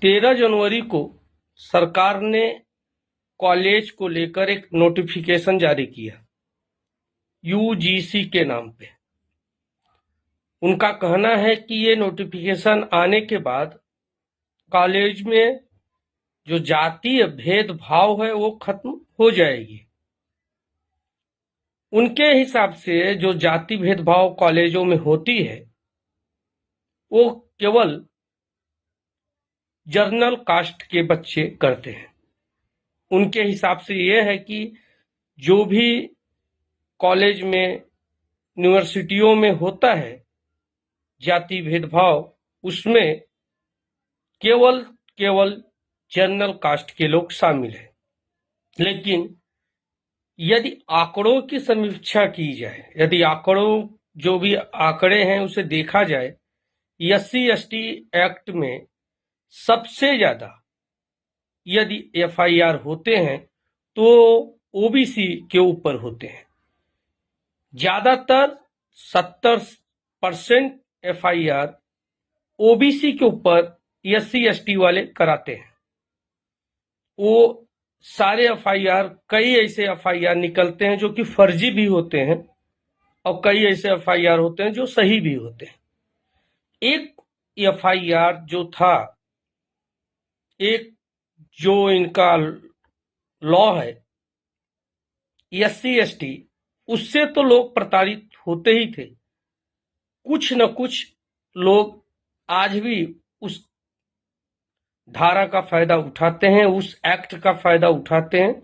13 जनवरी को सरकार ने कॉलेज को लेकर एक नोटिफिकेशन जारी किया यूजीसी के नाम पे। उनका कहना है कि ये नोटिफिकेशन आने के बाद कॉलेज में जो जातीय भेदभाव है वो खत्म हो जाएगी। उनके हिसाब से जो जाति भेदभाव कॉलेजों में होती है वो केवल जर्नल कास्ट के बच्चे करते हैं। उनके हिसाब से ये है कि जो भी कॉलेज में यूनिवर्सिटियों में होता है जाति भेदभाव, उसमें केवल जर्नल कास्ट के लोग शामिल हैं। लेकिन यदि आंकड़ों की समीक्षा की जाए, यदि आंकड़ों जो भी आंकड़े हैं उसे देखा जाए, SC/ST एक्ट में सबसे ज्यादा यदि FIR होते हैं तो OBC के ऊपर होते हैं। ज्यादातर 70% FIR OBC के ऊपर SC/ST वाले कराते हैं। वो सारे FIR, कई ऐसे FIR निकलते हैं जो कि फर्जी भी होते हैं और कई ऐसे FIR होते हैं जो सही भी होते हैं। एक FIR जो था, एक जो इनका लॉ है SC/ST, उससे तो लोग प्रताड़ित होते ही थे। कुछ न कुछ लोग आज भी उस धारा का फायदा उठाते हैं, उस एक्ट का फायदा उठाते हैं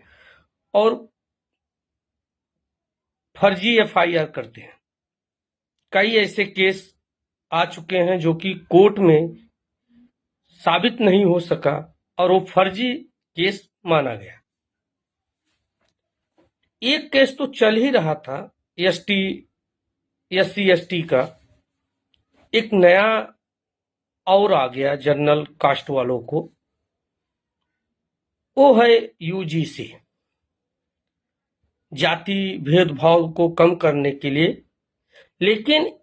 और फर्जी FIR करते हैं। कई ऐसे केस आ चुके हैं जो कि कोर्ट में साबित नहीं हो सका और वो फर्जी केस माना गया। एक केस तो चल ही रहा था SC/ST का, एक नया और आ गया जनरल कास्ट वालों को, वो है UGC। जाति भेदभाव को कम करने के लिए। लेकिन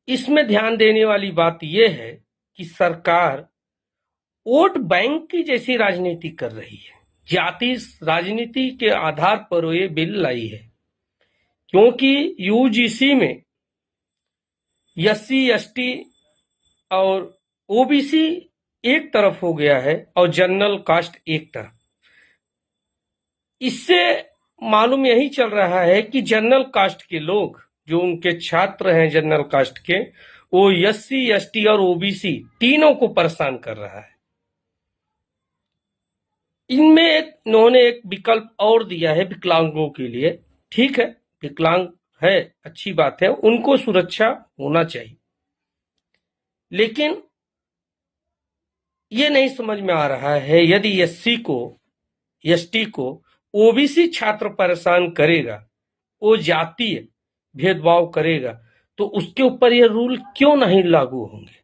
इसमें ध्यान देने वाली बात यह है कि सरकार वोट बैंक की जैसी राजनीति कर रही है। जाति राजनीति के आधार पर ये बिल लाई है, क्योंकि UGC में SC/ST और OBC एक तरफ हो गया है और जनरल कास्ट एक तरफ। इससे मालूम यही चल रहा है कि जनरल कास्ट के लोग, जो उनके छात्र हैं जनरल कास्ट के, वो SC/ST और OBC तीनों को परेशान कर रहा है। इनमें इन्होंने एक विकल्प और दिया है विकलांगों के लिए। ठीक है, विकलांग है, अच्छी बात है, उनको सुरक्षा होना चाहिए। लेकिन ये नहीं समझ में आ रहा है, यदि SC को ST को OBC छात्र परेशान करेगा, वो जातीय भेदभाव करेगा, तो उसके ऊपर ये रूल क्यों नहीं लागू होंगे?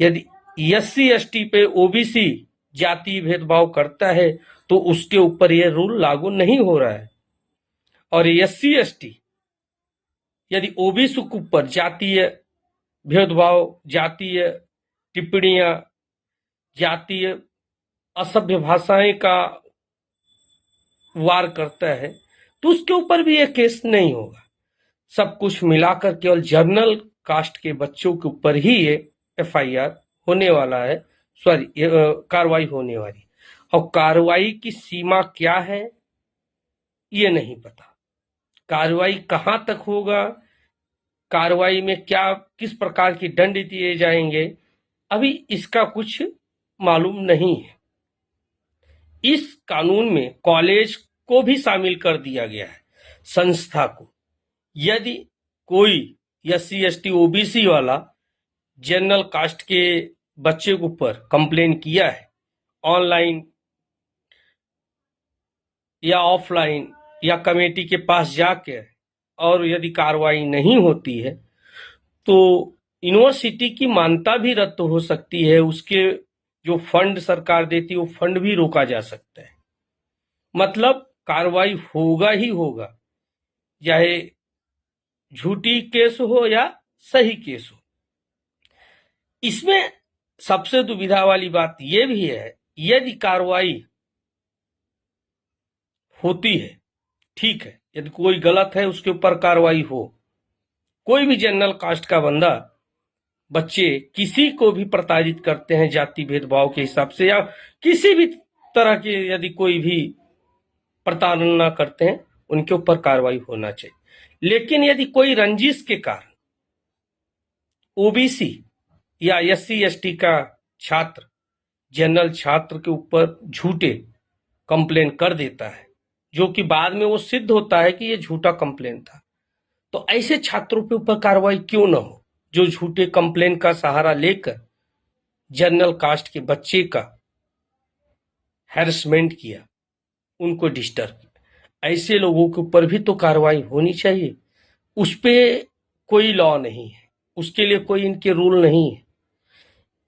यदि SC/ST पे OBC जातीय भेदभाव करता है तो उसके ऊपर ये रूल लागू नहीं हो रहा है। और SC/ST यदि OBC के ऊपर जातीय भेदभाव, जातीय टिप्पणियां, जातीय असभ्य भाषाएं का वार करता है तो उसके ऊपर भी ये केस नहीं होगा। सब कुछ मिलाकर केवल जनरल कास्ट के बच्चों के ऊपर ही ये FIR होने वाला है, कार्रवाई होने वाली। और कार्रवाई की सीमा क्या है ये नहीं पता। कार्रवाई कहां तक होगा, कार्रवाई में क्या किस प्रकार की दंड दिए जाएंगे, अभी इसका कुछ मालूम नहीं है। इस कानून में कॉलेज को भी शामिल कर दिया गया है, संस्था को। यदि कोई SC/ST OBC वाला जनरल कास्ट के बच्चे के ऊपर कंप्लेन किया है, ऑनलाइन या ऑफलाइन या कमेटी के पास जाके, और यदि कार्रवाई नहीं होती है तो यूनिवर्सिटी की मान्यता भी रद्द हो सकती है। उसके जो फंड सरकार देती है वो फंड भी रोका जा सकता है। मतलब कार्रवाई होगा ही होगा, चाहे झूठी केस हो या सही केस हो। इसमें सबसे दुविधा वाली बात यह भी है, यदि कार्रवाई होती है, ठीक है, यदि कोई गलत है उसके ऊपर कार्रवाई हो, कोई भी जनरल कास्ट का बंदा, बच्चे किसी को भी प्रताड़ित करते हैं जाति भेदभाव के हिसाब से, या किसी भी तरह के यदि कोई भी प्रताड़ना करते हैं, उनके ऊपर कार्रवाई होना चाहिए। लेकिन यदि कोई रंजिश के कारण ओबीसी या एससी एसटी का छात्र जनरल छात्र के ऊपर झूठे कंप्लेन कर देता है, जो कि बाद में वो सिद्ध होता है कि ये झूठा कंप्लेन था, तो ऐसे छात्रों के ऊपर कार्रवाई क्यों न हो, जो झूठे कंप्लेन का सहारा लेकर जनरल कास्ट के बच्चे का हैरेसमेंट किया, उनको डिस्टर्ब किया। ऐसे लोगों के ऊपर भी तो कार्रवाई होनी चाहिए। उस पे कोई लॉ नहीं है, उसके लिए कोई इनके रूल नहीं है।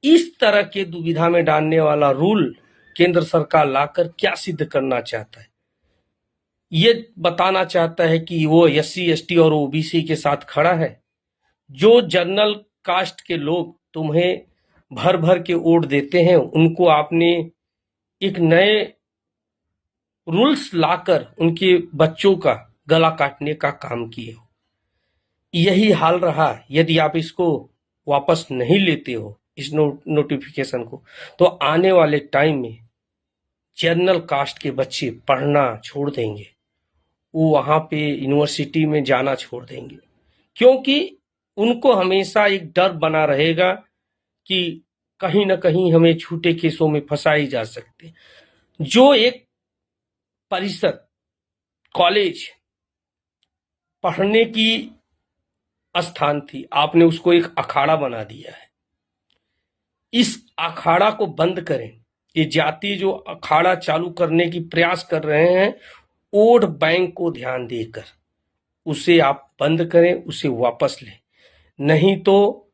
इस तरह के दुविधा में डालने वाला रूल केंद्र सरकार लाकर क्या सिद्ध करना चाहता है? ये बताना चाहता है कि वो एससी एसटी और ओबीसी के साथ खड़ा है। जो जनरल कास्ट के लोग तुम्हें भर भर के वोट देते हैं, उनको आपने एक नए रूल्स लाकर उनके बच्चों का गला काटने का काम किए हो। यही हाल रहा यदि आप इसको वापस नहीं लेते हो, इस नोटिफिकेशन को, तो आने वाले टाइम में जनरल कास्ट के बच्चे पढ़ना छोड़ देंगे, वो वहां पे यूनिवर्सिटी में जाना छोड़ देंगे, क्योंकि उनको हमेशा एक डर बना रहेगा कि कहीं ना कहीं हमें झूठे केसों में फंसाई जा सकते। जो एक परिषद, कॉलेज पढ़ने की स्थान थी, आपने उसको एक अखाड़ा बना दिया है। इस अखाड़ा को बंद करें। ये जाति जो अखाड़ा चालू करने की प्रयास कर रहे हैं, वोट बैंक को ध्यान देकर उसे आप बंद करें, उसे वापस लें, नहीं तो